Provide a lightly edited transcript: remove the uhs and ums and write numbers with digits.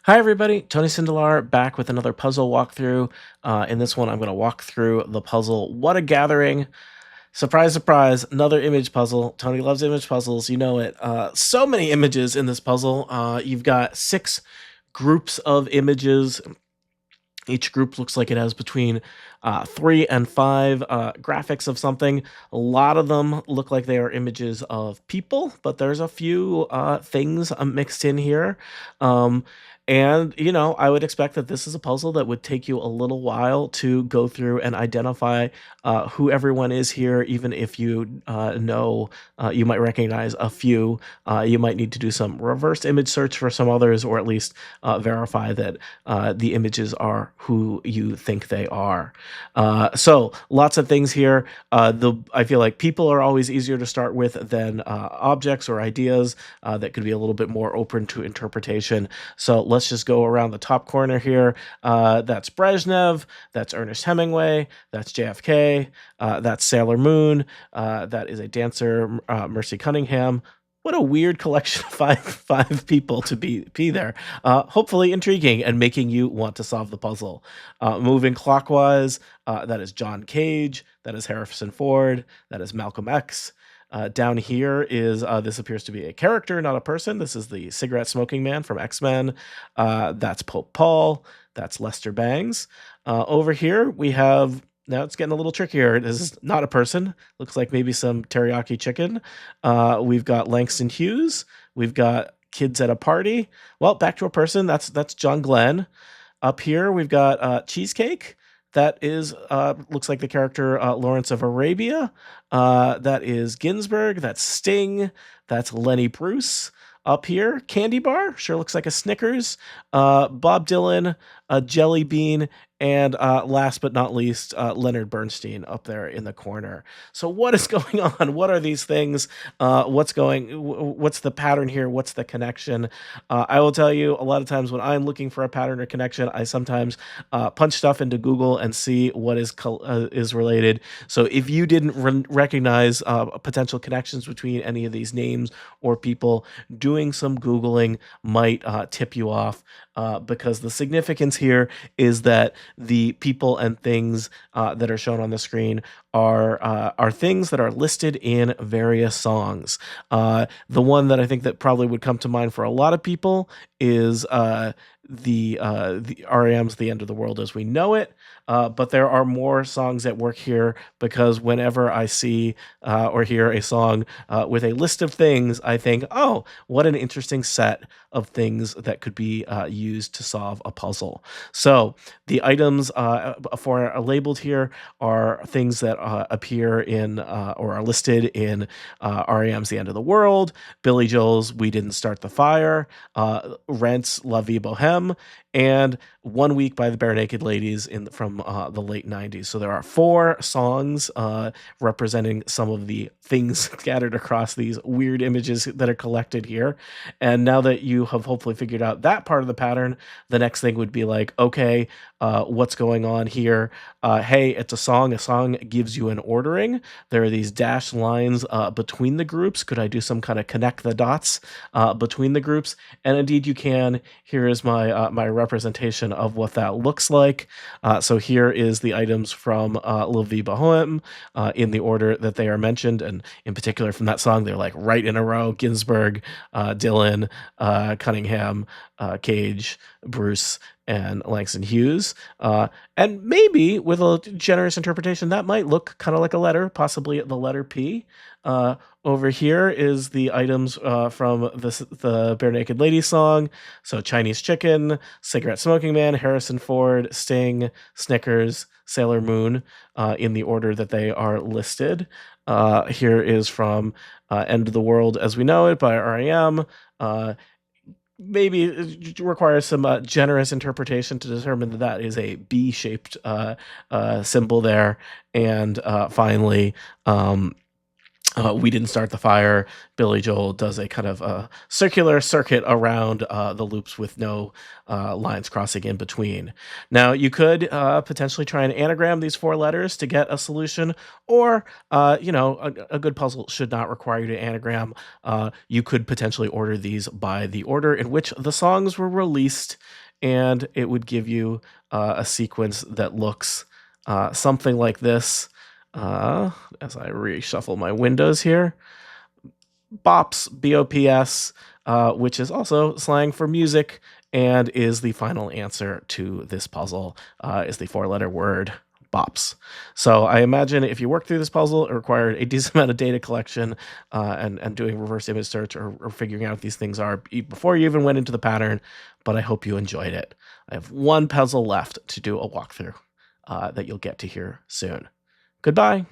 Hi, everybody. Tony Sindelar back with another puzzle walkthrough. In this one, I'm going to walk through the puzzle What a Gathering. Surprise, surprise, another image puzzle. Tony loves image puzzles. You know it. So many images in this puzzle. You've got six groups of images. Each group looks like it has between three and five graphics of something. A lot of them look like they are images of people, but there's a few things mixed in here. Um, I would expect that this is a puzzle that would take you a little while to go through and identify who everyone is here, even if you know you might recognize a few. You might need to do some reverse image search for some others, or at least verify that the images are who you think they are. So lots of things here. I feel like people are always easier to start with than objects or ideas that could be a little bit more open to interpretation. So let's just go around the top corner here. That's Brezhnev. That's Ernest Hemingway. That's JFK. That's Sailor Moon. That is a dancer, Mercy Cunningham. What a weird collection of five people to be there. Hopefully intriguing and making you want to solve the puzzle. Moving clockwise, that is John Cage. That is Harrison Ford. That is Malcolm X. Down here is this appears to be a character, not a person. This is the cigarette smoking man from X-Men. That's Pope Paul. That's Lester Bangs. Over here we have, now it's getting a little trickier. This is not a person. Looks like maybe some teriyaki chicken. We've got Langston Hughes. We've got kids at a party. Well, back to a person. That's John Glenn. Up here we've got Cheesecake. That is looks like the character Lawrence of Arabia. That is Ginsberg. That's Sting. That's Lenny Bruce. Up here, Candy Bar. Sure looks like a Snickers. Bob Dylan, a Jelly Bean, and last but not least, Leonard Bernstein up there in the corner. So what is going on? What are these things? What's the pattern here? What's the connection? I will tell you, a lot of times when I'm looking for a pattern or connection, I sometimes punch stuff into Google and see what is related. So if you didn't recognize potential connections between any of these names or people, doing some Googling might tip you off, because the significance here is that the people and things that are shown on the screen are things that are listed in various songs. The one that I think that probably would come to mind for a lot of people is the REM's "The End of the World as We Know It." But there are more songs at work here, because whenever I see or hear a song with a list of things, I think, oh, what an interesting set of things that could be used to solve a puzzle. So the items labeled here are things that appear in or are listed in REM's "The End of the World," Billy Joel's "We Didn't Start the Fire," Rent's "La Vie Boheme," and "One Week" by the Barenaked Ladies from the late 90s. So there are four songs representing some of the things scattered across these weird images that are collected here. And now that you have hopefully figured out that part of the pattern, the next thing would be like, okay, what's going on here? Hey, it's a song. A song gives you an ordering. There are these dashed lines between the groups. Could I do some kind of connect the dots between the groups? And indeed, you can. Here is my representation of what that looks like. So here is the items from La Vie Boheme in the order that they are mentioned, and in particular from that song, they're like right in a row: Ginsberg, Dylan, Cunningham, Cage, Bruce, and Langston Hughes. And maybe with a generous interpretation, that might look kind of like a letter, possibly the letter P. Over here is the items from the Barenaked Ladies song. So Chinese Chicken, Cigarette Smoking Man, Harrison Ford, Sting, Snickers, Sailor Moon, in the order that they are listed. Here is from End of the World as We Know It by REM. Maybe it requires some generous interpretation to determine that that is a B-shaped symbol there. And finally, We Didn't Start the Fire, Billy Joel does a kind of circular circuit around the loops with no lines crossing in between. Now, you could potentially try and anagram these four letters to get a solution, or, a good puzzle should not require you to anagram. You could potentially order these by the order in which the songs were released, and it would give you a sequence that looks something like this. As I reshuffle my windows here, bops, BOPS, which is also slang for music, and is the final answer to this puzzle, is the four-letter word bops. So I imagine if you work through this puzzle, it required a decent amount of data collection and doing reverse image search or figuring out what these things are before you even went into the pattern. But I hope you enjoyed it. I have one puzzle left to do a walkthrough that you'll get to hear soon. Goodbye.